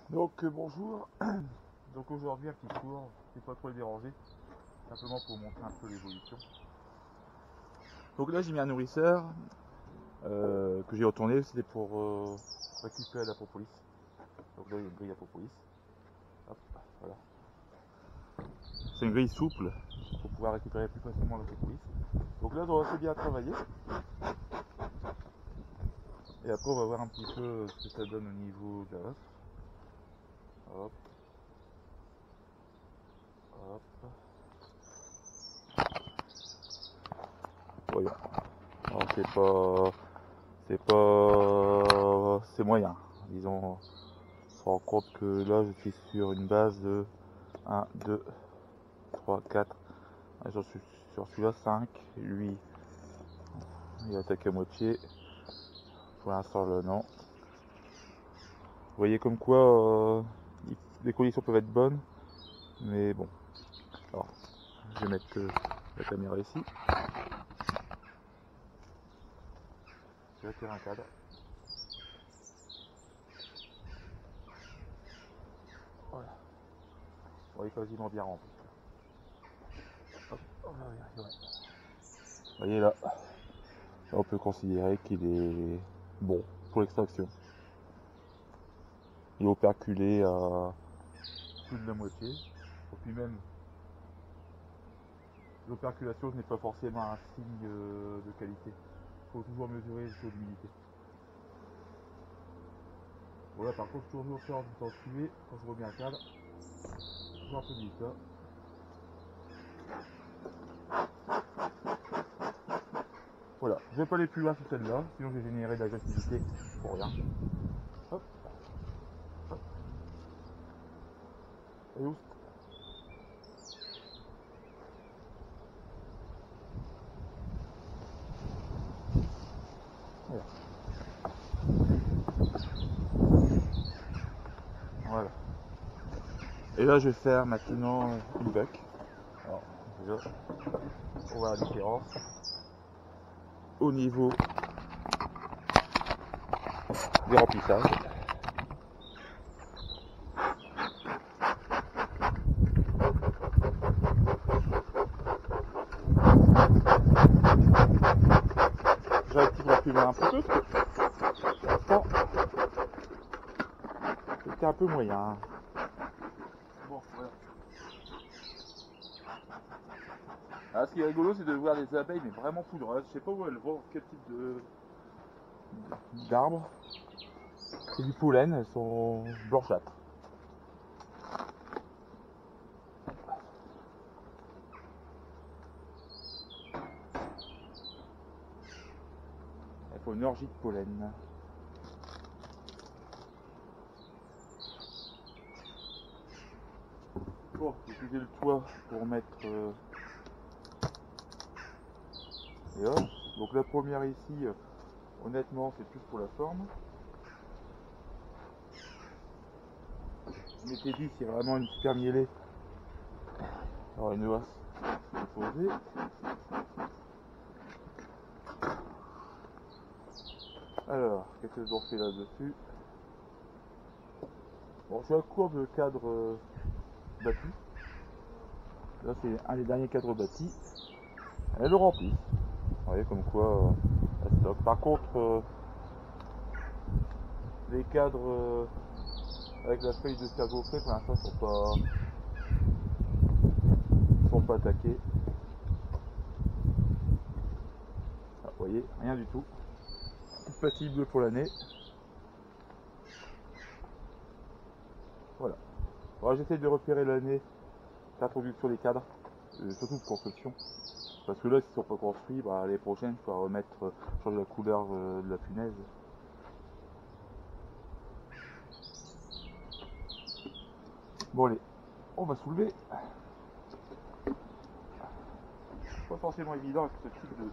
Donc bonjour, donc aujourd'hui un petit cours, c'est pas trop les déranger, simplement pour montrer un peu l'évolution. Donc là j'ai mis un nourrisseur que j'ai retourné, c'était pour récupérer la propolis. Donc là il y a une grille à propolis. Hop, voilà. C'est une grille souple pour pouvoir récupérer plus facilement la propolis. Donc là on va bien travailler. Et après on va voir un petit peu ce que ça donne au niveau de la hausse. Hop. Hop. Voyons. Alors c'est moyen. Disons, on se rend compte que là je suis sur une base de 1, 2, 3, 4. J'en suis sur celui-là 5, lui. Il attaque à moitié. Pour l'instant là non. Vous voyez comme quoi les conditions peuvent être bonnes. Mais bon. Alors, je vais mettre la caméra ici. Je vais tirer un cadre. Voilà. On est quasiment bien rempli. Hop, on va y arriver. Vous voyez là, on peut considérer qu'il est bon pour l'extraction. Il est operculé à plus de la moitié. Et puis même, l'operculation n'est pas forcément un signe de qualité. Il faut toujours mesurer le taux d'humidité. Voilà, par contre, toujours faire du temps suivre quand je remets un cadre. Toujours un peu délicat. Voilà, je vais pas aller plus loin sur celle-là, sinon je vais générer de l'agressivité pour rien. Hop. Hop. Et où? Voilà. Voilà. Et là, je vais faire maintenant une buck. Alors, déjà, on voit la différence au niveau des remplissages. J'arrive de reculer un peu parce que pour l'instant, c'était un peu moyen. Bon, voilà. Alors, ce qui est rigolo, c'est de voir des abeilles, mais vraiment poudreuses. Je sais pas où elles vont, quel type d'arbre. C'est du pollen, elles sont blanchâtres. Elles font une orgie de pollen. Bon, j'ai utilisé le toit pour mettre et hop. Donc la première ici, honnêtement, c'est plus pour la forme. Je m'étais dit, c'est vraiment une super mielée. Alors une hausse posée. Alors, qu'est-ce que j'en fais là-dessus? Bon, je suis à court de cadre battu. Là, c'est un des derniers cadres bâtis. Elle le remplit. Vous voyez, comme quoi, elle stocke. Par contre, les cadres avec la feuille de fer gaufrée, pour l'instant, sont pas attaqués. Ah, vous voyez, rien du tout. Compatible pour l'année. Voilà. Alors, j'essaie de repérer l'année d'introduction des cadres, surtout de construction. Parce que là, s'ils sont pas construits, bah, l'année prochaine, il faudra remettre, changer la couleur de la punaise. Bon, allez, on va soulever. Pas forcément évident avec ce type de.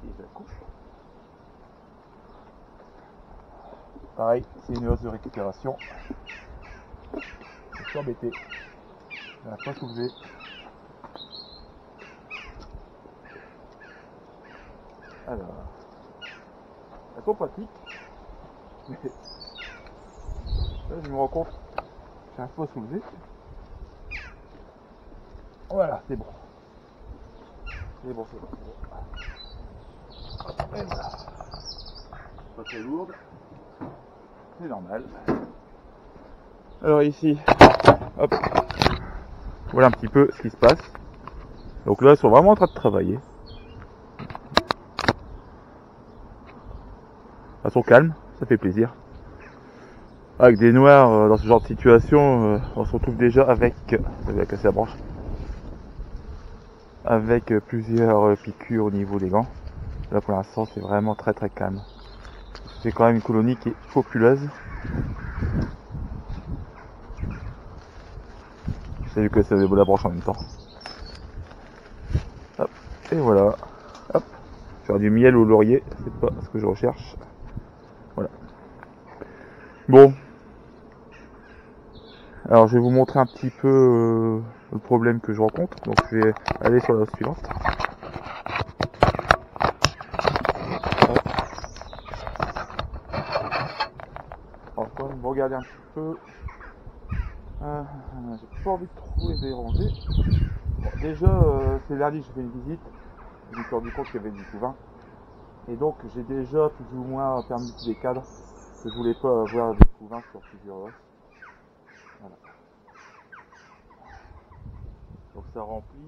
Et je la coupe. Pareil, c'est une hausse de récupération. Je suis embêté. On n'a pas soulevé. Alors, elles sont pratiques. Mais là, je me rends compte, j'ai un peu soulevé. Voilà, c'est bon. C'est bon, c'est bon. Et là. Pas très lourde. C'est normal. Alors ici, hop, voilà un petit peu ce qui se passe. Donc là, ils sont vraiment en train de travailler. Ils sont calmes, ça fait plaisir. Avec des noirs dans ce genre de situation, on se retrouve déjà avec, ça va casser la branche, avec plusieurs piqûres au niveau des gants. Là pour l'instant c'est vraiment très très calme. C'est quand même une colonie qui est populeuse. J'ai vu que ça avait beau la branche en même temps. Hop, et voilà. Hop, faire du miel au laurier, c'est pas ce que je recherche. Voilà. Bon. Alors je vais vous montrer un petit peu le problème que je rencontre. Donc je vais aller sur la suivante. Alors quand même regarder un petit peu. J'ai pas envie de trop les déranger. Bon, déjà c'est lundi que j'ai fait une visite. Je me suis rendu compte qu'il y avait du couvain. Et donc j'ai déjà plus ou moins permis des cadres. Que je voulais pas avoir des couvains sur plusieurs os. Voilà. Donc ça remplit.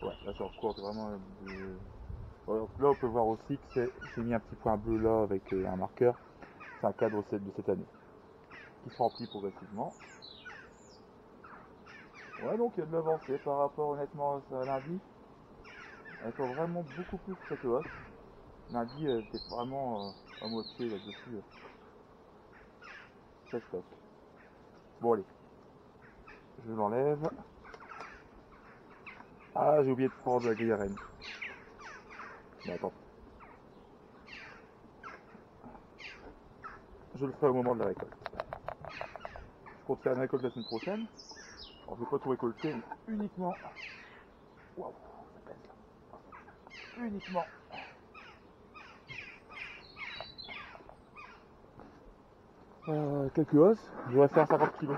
Ouais, là ça recourt vraiment de... Alors, là on peut voir aussi que j'ai mis un petit point bleu là avec un marqueur. C'est un cadre de cette année. Qui se remplit progressivement. Ouais, donc il y a de l'avancée par rapport honnêtement à lundi. Elles sont vraiment beaucoup plus précoces. Lundi j'étais vraiment à moitié là-dessus. C'est stock. Bon allez, je l'enlève. Ah, j'ai oublié de prendre la grille à reine. Mais attends. Je le ferai au moment de la récolte. Je compte faire une récolte la semaine prochaine. Alors je vais pas tout récolter, mais uniquement. Waouh, ça pèse là. Uniquement. Quelques os. Je vais faire 50 kg.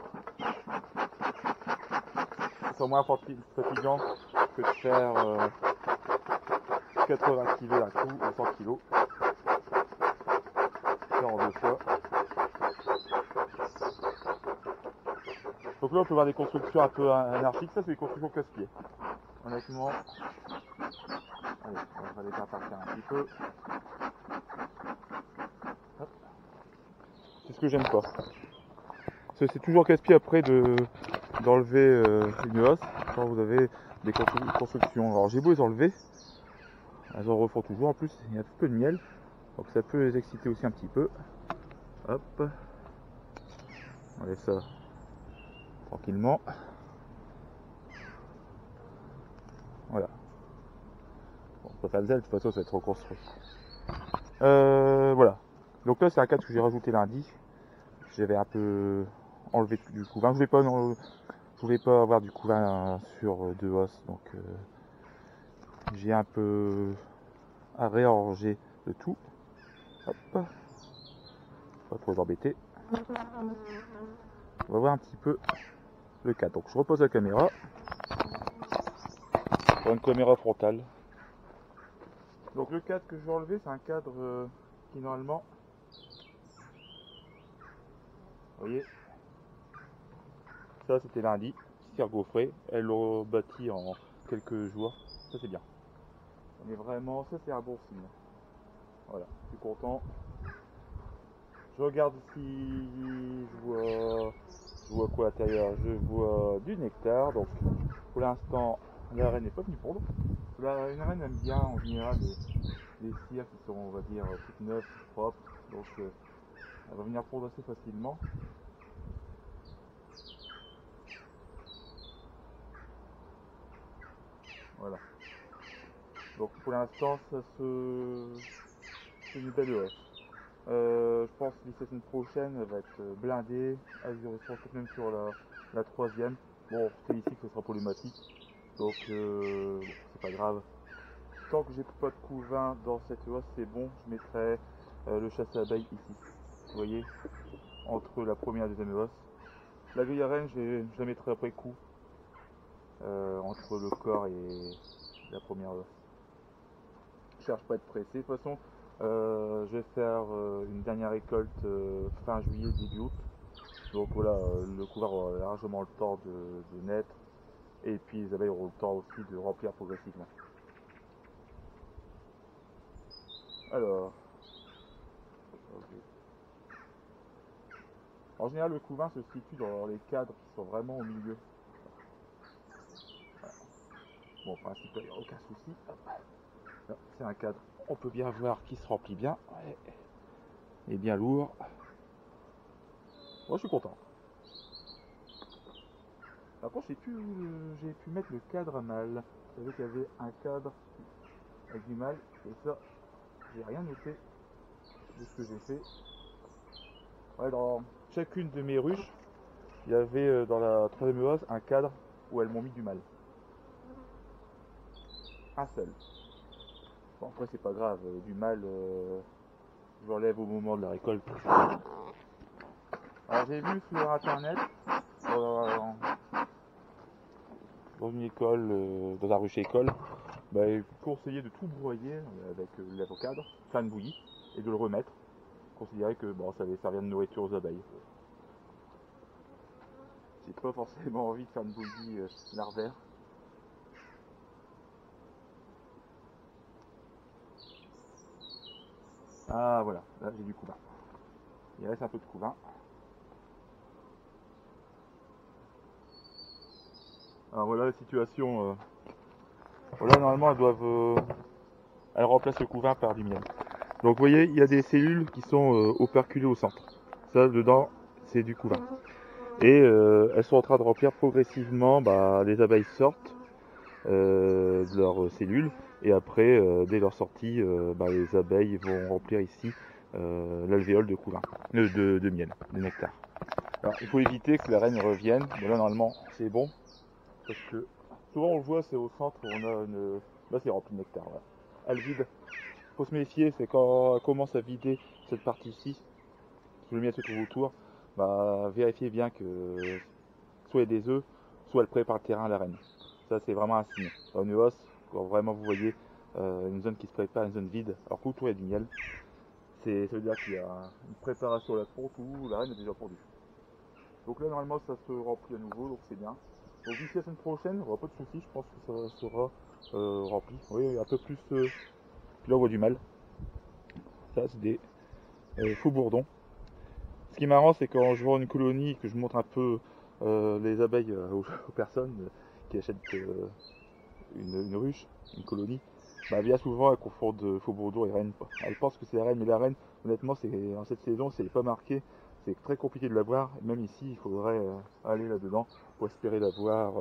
C'est moins fatigant que de faire 80 kg d'un coup ou 100 kg. Faire en deux fois. Donc là on peut voir des constructions un peu anarchiques, ça c'est des constructions casse-pieds. Honnêtement, allez, on va les faire partir un petit peu. Hop. C'est ce que j'aime pas. C'est toujours casse-pied après d'enlever une hausse quand vous avez des constructions. Alors j'ai beau les enlever, elles en refont toujours, en plus il y a un peu de miel, donc ça peut les exciter aussi un petit peu. Hop, on laisse ça tranquillement. Voilà. Bon, on peut faire le zèle, de toute façon ça va être reconstruit. Voilà. Donc là c'est un cadre que j'ai rajouté lundi. J'avais un peu enlevé du couvain. Je voulais pas avoir du couvain sur deux os, donc j'ai un peu à réarranger le tout. Hop. Pas trop embêter. On va voir un petit peu le cadre. Donc je repose la caméra. Pour une caméra frontale. Donc le cadre que je vais enlever, c'est un cadre qui normalement, vous voyez, ça c'était lundi, cire gaufrée, elle l'a bâti en quelques jours, ça c'est bien. On est vraiment, ça c'est un bon signe. Voilà, je suis content. Je regarde si je vois quoi à l'intérieur, je vois du nectar, donc pour l'instant la reine n'est pas venue pondre. Une reine aime bien en général les cires qui sont, on va dire, toutes neuves, toutes propres, donc elle va venir pondre assez facilement. Voilà. Donc pour l'instant c'est une belle hausse. Je pense que la semaine prochaine elle va être blindée. Elle sera même sur la troisième. Bon, c'est ici que ce sera problématique. Donc bon, c'est pas grave. Tant que j'ai pas de couvain dans cette hausse, c'est bon. Je mettrai le chasse à abeilles ici. vous voyez, entre la première et la deuxième hausse. La grille à reine, je la mettrai après coup, entre le corps et la première hausse. Je cherche pas à être pressé. De toute façon, je vais faire une dernière récolte fin juillet, début août. Donc voilà, le couvert aura largement le temps de naître. Et puis les abeilles auront le temps aussi de remplir progressivement. Alors, okay. En général, le couvain se situe dans les cadres qui sont vraiment au milieu. Voilà. Bon, en principe, il n'y a aucun souci. C'est un cadre, on peut bien voir qu'il se remplit bien. Ouais. Il est bien lourd. Moi, je suis content. Par contre, j'ai pu mettre le cadre à mal. Vous savez qu'il y avait un cadre avec du mal, et ça, j'ai rien noté de ce que j'ai fait. Ouais, dans chacune de mes ruches, il y avait dans la troisième hausse un cadre où elles m'ont mis du mal. Un seul. Bon, après, c'est pas grave, du mal, je l'enlève au moment de la récolte. Alors, j'ai vu sur internet, dans une école, dans un ruche école, bah, il conseillait de tout broyer avec l'avocado, faire une bouillie, et de le remettre. Considérer que bon, ça allait servir de nourriture aux abeilles. J'ai pas forcément envie de faire une bouillie larvaire. Ah voilà, là j'ai du couvain. Il reste un peu de couvain. Alors voilà la situation. Voilà, normalement elles remplacent le couvain par du miel. Donc vous voyez, il y a des cellules qui sont operculées au centre. Ça dedans, c'est du couvain. Et elles sont en train de remplir progressivement, les abeilles sortent de leurs cellules. Et après, dès leur sortie, les abeilles vont remplir ici l'alvéole de couvain, de miel, de nectar. Alors il faut éviter que la reine revienne. Bon, là normalement c'est bon, parce que souvent on le voit, c'est au centre où on a une... Là c'est rempli de nectar, voilà. Elle vide. Il faut se méfier, c'est quand elle commence à vider cette partie-ci, le miel se trouve autour, vérifiez bien que soit il y a des œufs, soit elle prépare le terrain à la reine. Ça c'est vraiment un signe. Dans une hausse, quand vraiment vous voyez une zone qui se prépare, une zone vide, alors qu'autour il y a du miel, ça veut dire qu'il y a une préparation à la fonte où la reine est déjà pondue. Donc là normalement ça se remplit à nouveau, donc c'est bien. Donc d'ici la semaine prochaine, on aura pas de soucis, je pense que ça sera rempli. Oui, un peu plus. Là on voit du mal. Ça c'est des faux bourdons. Ce qui est marrant, c'est quand je vois une colonie, que je montre un peu les abeilles aux personnes qui achètent une ruche, une colonie, bien souvent elles confondent faux bourdon et reine. Elles pensent que c'est la reine, mais la reine, honnêtement, en cette saison, c'est pas marqué. C'est très compliqué de la voir. Même ici, il faudrait aller là-dedans pour espérer la voir.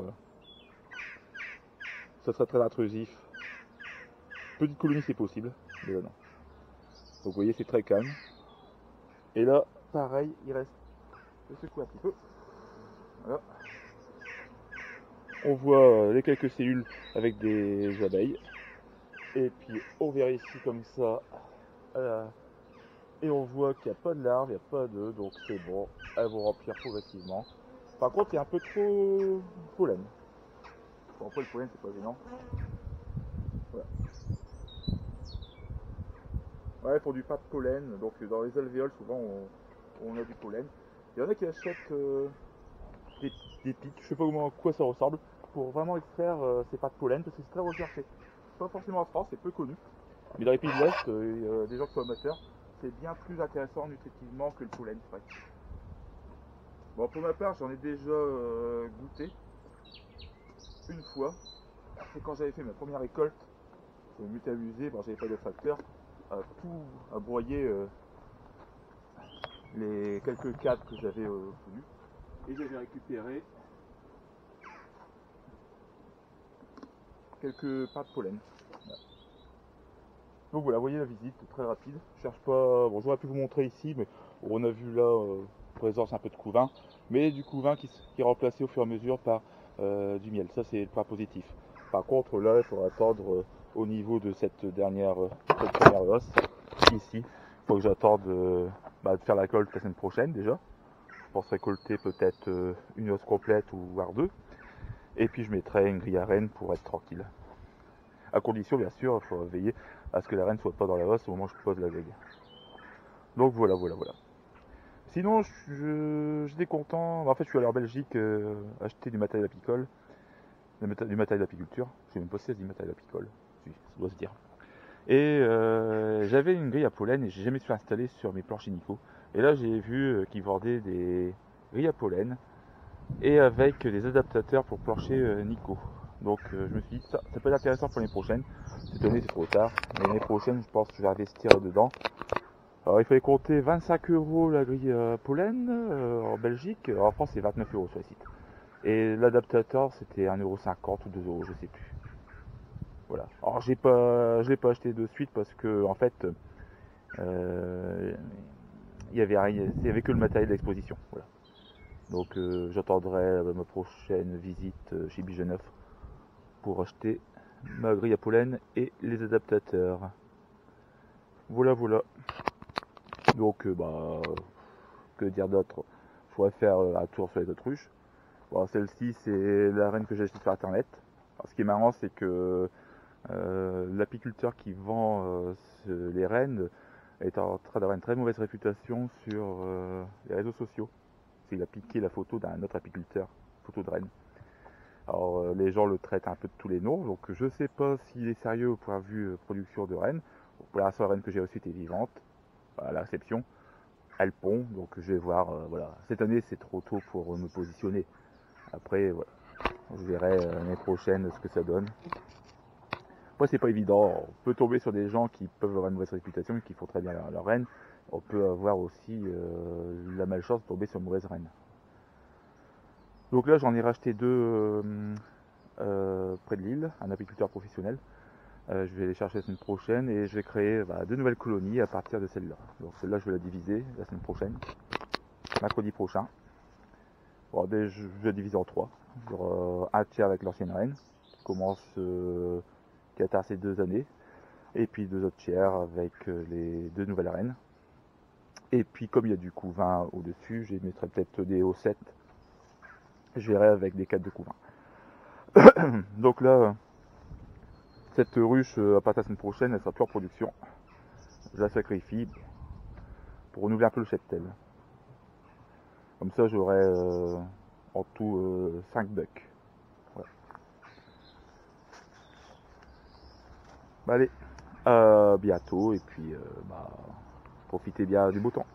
Ça serait très intrusif. Petite colonie, c'est possible, mais là non. Donc vous voyez, c'est très calme. Et là, pareil, il reste. Je secoue un petit peu. Voilà. On voit les quelques cellules avec des abeilles. Et puis on vérifie comme ça. Et on voit qu'il n'y a pas de larves, il n'y a pas d'œufs, donc c'est bon. Elles vont remplir progressivement. Par contre, il y a un peu trop de pollen. Bon, après le pollen, c'est pas gênant. Voilà. Ouais, pour du pas de pollen. Donc dans les alvéoles, souvent on a du pollen. Il y en a qui achètent des pics, je sais pas à quoi ça ressemble, pour vraiment extraire ces pas de pollen, parce que c'est très recherché. Pas forcément en France, c'est peu connu. Mais dans les pays de l'Est, des gens qui sont amateurs, c'est bien plus intéressant nutritivement que le pollen frais. Bon, pour ma part, j'en ai déjà goûté une fois. C'est quand j'avais fait ma première récolte. Je m'étais amusé, j'avais pas de facteur, à broyer les quelques cadres que j'avais obtenus. Et j'avais récupéré quelques pas de pollen. Voilà. Donc voilà, vous voyez la visite, très rapide. Je cherche pas. Bon, j'aurais pu vous montrer ici, mais on a vu là présence un peu de couvain, mais du couvain qui est remplacé au fur et à mesure par du miel. Ça, c'est le point positif. Par contre, là, il faudra attendre au niveau de cette première hausse ici. Il faut que j'attende de faire la récolte la semaine prochaine déjà. Je pense récolter peut-être une hausse complète ou voire deux. Et puis je mettrai une grille à rennes pour être tranquille. À condition bien sûr, il faut veiller à ce que la reine soit pas dans la hausse au moment où je pose la veille. Donc voilà. Sinon j'étais content. En fait je suis allé en Belgique acheter du matériel apicole. Du matériel d'apiculture. Je sais même pas si ça se dit matériel apicole. Si, ça doit se dire. Et j'avais une grille à pollen et j'ai jamais su installer sur mes planches Nico. Et là j'ai vu qu'ils vendaient des grilles à pollen et avec des adaptateurs pour plancher Nico. Donc je me suis dit ça peut être intéressant pour l'année prochaine. Cette année c'est trop tard, mais l'année prochaine je pense que je vais investir dedans. Alors il fallait compter 25 € la grille à pollen en Belgique, en France c'est 29 € sur le site. Et l'adaptateur c'était 1,50 € ou 2 € je sais plus. Voilà. Alors je l'ai pas acheté de suite parce que en fait il y avait que le matériel d'exposition. Voilà. Donc j'attendrai ma prochaine visite chez Bigeneuf pour acheter ma grille à pollen et les adaptateurs. Voilà. Donc que dire d'autre? Je pourrais faire un tour sur les autruches. Bon, celle-ci c'est la reine que j'ai achetée sur internet. Alors, ce qui est marrant c'est que l'apiculteur qui vend les rennes est en train d'avoir une très mauvaise réputation sur les réseaux sociaux. Il a piqué la photo d'un autre apiculteur, photo de reine. Alors les gens le traitent un peu de tous les noms, donc je sais pas s'il est sérieux au point de vue production de rennes. Pour l'instant la reine que j'ai reçue était vivante, à la réception, elle pond, donc je vais voir, voilà. Cette année c'est trop tôt pour me positionner. Après voilà, je verrai l'année prochaine ce que ça donne. Moi c'est pas évident, on peut tomber sur des gens qui peuvent avoir une mauvaise réputation et qui font très bien leur reine. On peut avoir aussi la malchance de tomber sur une mauvaise reine. Donc là j'en ai racheté deux près de Lille, un apiculteur professionnel. Je vais les chercher la semaine prochaine et je vais créer deux nouvelles colonies à partir de celle-là. Donc celle-là je vais la diviser la semaine prochaine, mercredi prochain. Bon, je vais la diviser en trois. Un tiers avec l'ancienne reine qui commence, qui a tassé 2 années. Et puis 2 autres tiers avec les 2 nouvelles reines. Et puis comme il y a du couvain au-dessus, je mettrai peut-être des O7. Je verrai avec des 4 de couvain. Donc là, cette ruche à partir de la semaine prochaine, elle sera plus en production. Je la sacrifie pour renouveler un peu le cheptel. Comme ça, j'aurai en tout 5 bucks. Voilà. Allez, à bientôt et puis profitez bien du beau temps.